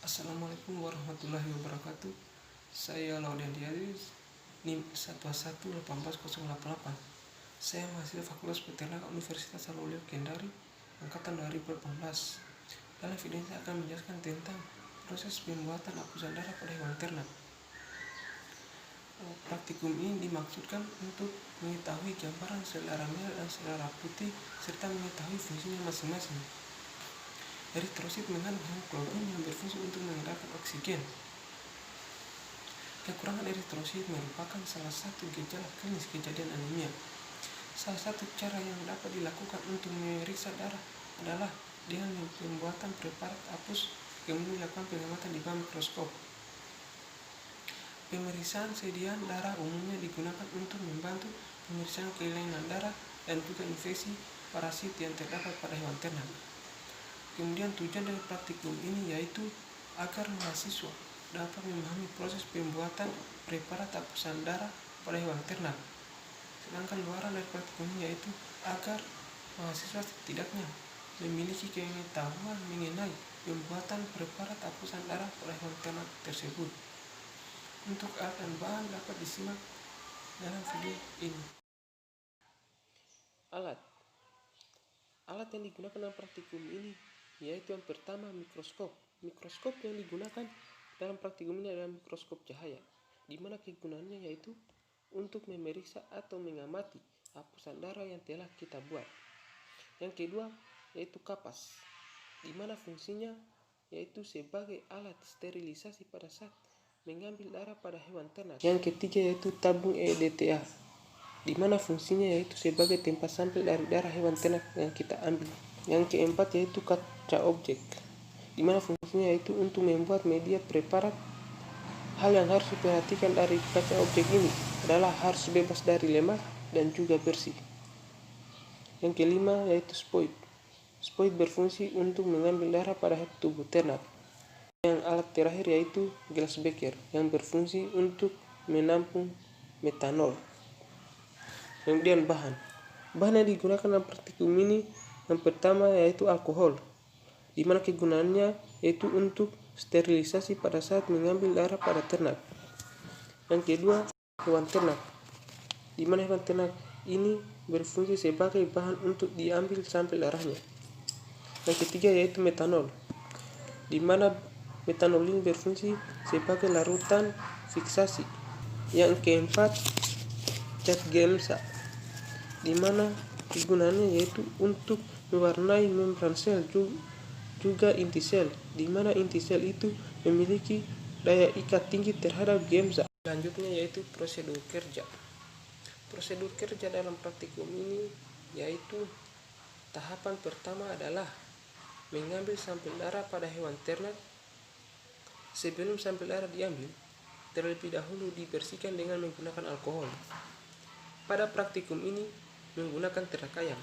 Assalamualaikum warahmatullahi wabarakatuh. Saya Laudian Diaris, NIM 11188088. Saya mahasiswa Fakultas Peternak Universitas Alaulia Kendari, angkatan 2018. Dalam video ini saya akan menjelaskan tentang proses pembuatan hapusan darah pada hewan ternak. Praktikum ini dimaksudkan untuk mengetahui gambaran sel darah merah dan sel darah putih serta mengetahui fungsinya masing-masing. Eritrosit mengandung hemoglobin yang berfungsi untuk mengedarkan oksigen. Kekurangan eritrosit merupakan salah satu gejala klinis kejadian anemia. Salah satu cara yang dapat dilakukan untuk memeriksa darah adalah dengan pembuatan preparat hapus, kemudian dilakukan pengamatan di bawah mikroskop. Pemeriksaan sediaan darah umumnya digunakan untuk membantu pemeriksaan kelainan darah dan juga infeksi parasit yang terdapat pada hewan ternak. Kemudian tujuan dari praktikum ini yaitu agar mahasiswa dapat memahami proses pembuatan preparat hapusan darah pada hewan ternak. Sedangkan luaran dari praktikum ini yaitu agar mahasiswa setidaknya memiliki pengetahuan mengenai pembuatan preparat hapusan darah pada hewan ternak tersebut. Untuk alat dan bahan dapat disimak dalam video ini. Alat yang digunakan dalam praktikum ini yaitu yang pertama mikroskop. Mikroskop yang digunakan dalam praktikum ini adalah mikroskop cahaya, di mana kegunaannya yaitu untuk memeriksa atau mengamati hapusan darah yang telah kita buat. Yang kedua yaitu kapas, di mana fungsinya yaitu sebagai alat sterilisasi pada saat mengambil darah pada hewan ternak. Yang ketiga yaitu tabung EDTA, di mana fungsinya yaitu sebagai tempat sampel dari darah hewan ternak yang kita ambil. Yang keempat yaitu kaca objek, di mana fungsinya yaitu untuk membuat media preparat. Hal yang harus diperhatikan dari kaca objek ini adalah harus bebas dari lemak dan juga bersih. Yang kelima yaitu spoid. Spoid berfungsi untuk mengambil darah pada tubuh ternak. Yang alat terakhir yaitu gelas beker yang berfungsi untuk menampung metanol. Kemudian bahan yang digunakan dalam praktikum ini yang pertama yaitu alkohol, di mana kegunaannya yaitu untuk sterilisasi pada saat mengambil darah pada ternak. Yang kedua hewan ternak, di mana hewan ternak ini berfungsi sebagai bahan untuk diambil sampel darahnya. Yang ketiga yaitu metanol, di mana metanol ini berfungsi sebagai larutan fiksasi. Yang keempat cat GEMSA, di mana kegunaannya yaitu untuk mewarnai membran sel juga inti sel, di mana inti sel itu memiliki daya ikat tinggi terhadap GEMSA. Selanjutnya yaitu prosedur kerja. Prosedur kerja dalam praktikum ini yaitu tahapan pertama adalah mengambil sampel darah pada hewan ternak. Sebelum sampel darah diambil, terlebih dahulu dibersihkan dengan menggunakan alkohol. Pada praktikum ini menggunakan ternak ayam.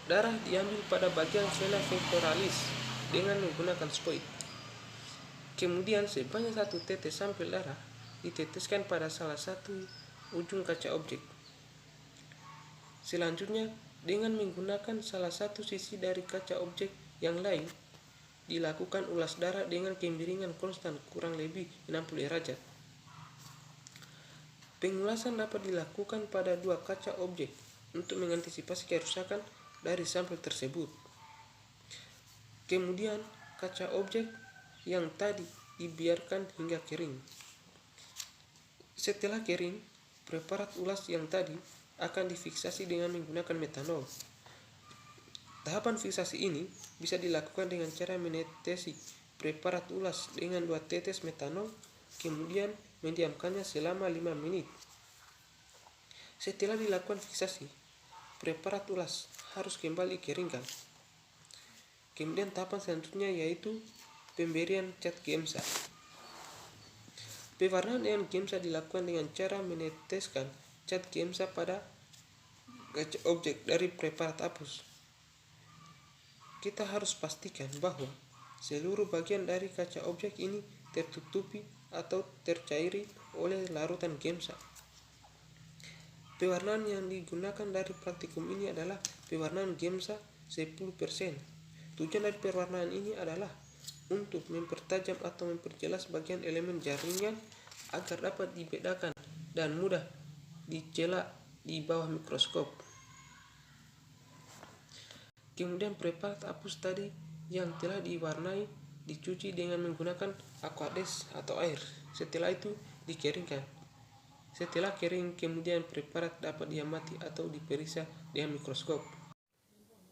Darah diambil pada bagian vena pectoralis dengan menggunakan spoid. Kemudian sebanyak 1 tetes sampel darah diteteskan pada salah satu ujung kaca objek. Selanjutnya dengan menggunakan salah satu sisi dari kaca objek yang lain dilakukan ulas darah dengan kemiringan konstan kurang lebih 60 derajat. Pengulasan dapat dilakukan pada 2 kaca objek untuk mengantisipasi kerusakan dari sampel tersebut. Kemudian kaca objek yang tadi dibiarkan hingga kering. Setelah kering, preparat ulas yang tadi akan difiksasi dengan menggunakan metanol. Tahapan fiksasi ini bisa dilakukan dengan cara menetesi preparat ulas dengan 2 tetes metanol, kemudian mendiamkannya selama 5 menit. Setelah dilakukan fiksasi, preparat ulas harus kembali keringkan. Kemudian tahapan selanjutnya yaitu pemberian cat GEMSA. Pewarnaan dengan GEMSA dilakukan dengan cara meneteskan cat GEMSA pada kaca objek dari preparat hapus. Kita harus pastikan bahwa seluruh bagian dari kaca objek ini tertutupi atau tercairi oleh larutan GEMSA. Pewarnaan yang digunakan dari praktikum ini adalah pewarnaan GEMSA 10%. Tujuan dari pewarnaan ini adalah untuk mempertajam atau memperjelas bagian elemen jaringan agar dapat dibedakan dan mudah dicela di bawah mikroskop. Kemudian preparat apus tadi yang telah diwarnai dicuci dengan menggunakan aqueous atau air. Setelah itu dikeringkan. Setelah kering, kemudian preparat dapat diamati atau diperiksa dengan mikroskop.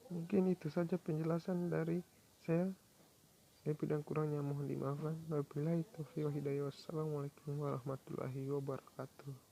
Mungkin itu saja penjelasan dari saya. Lebih dan kurangnya mohon dimaafkan. Wabillahi taufiq wal hidayah. Wassalamualaikum warahmatullahi wabarakatuh.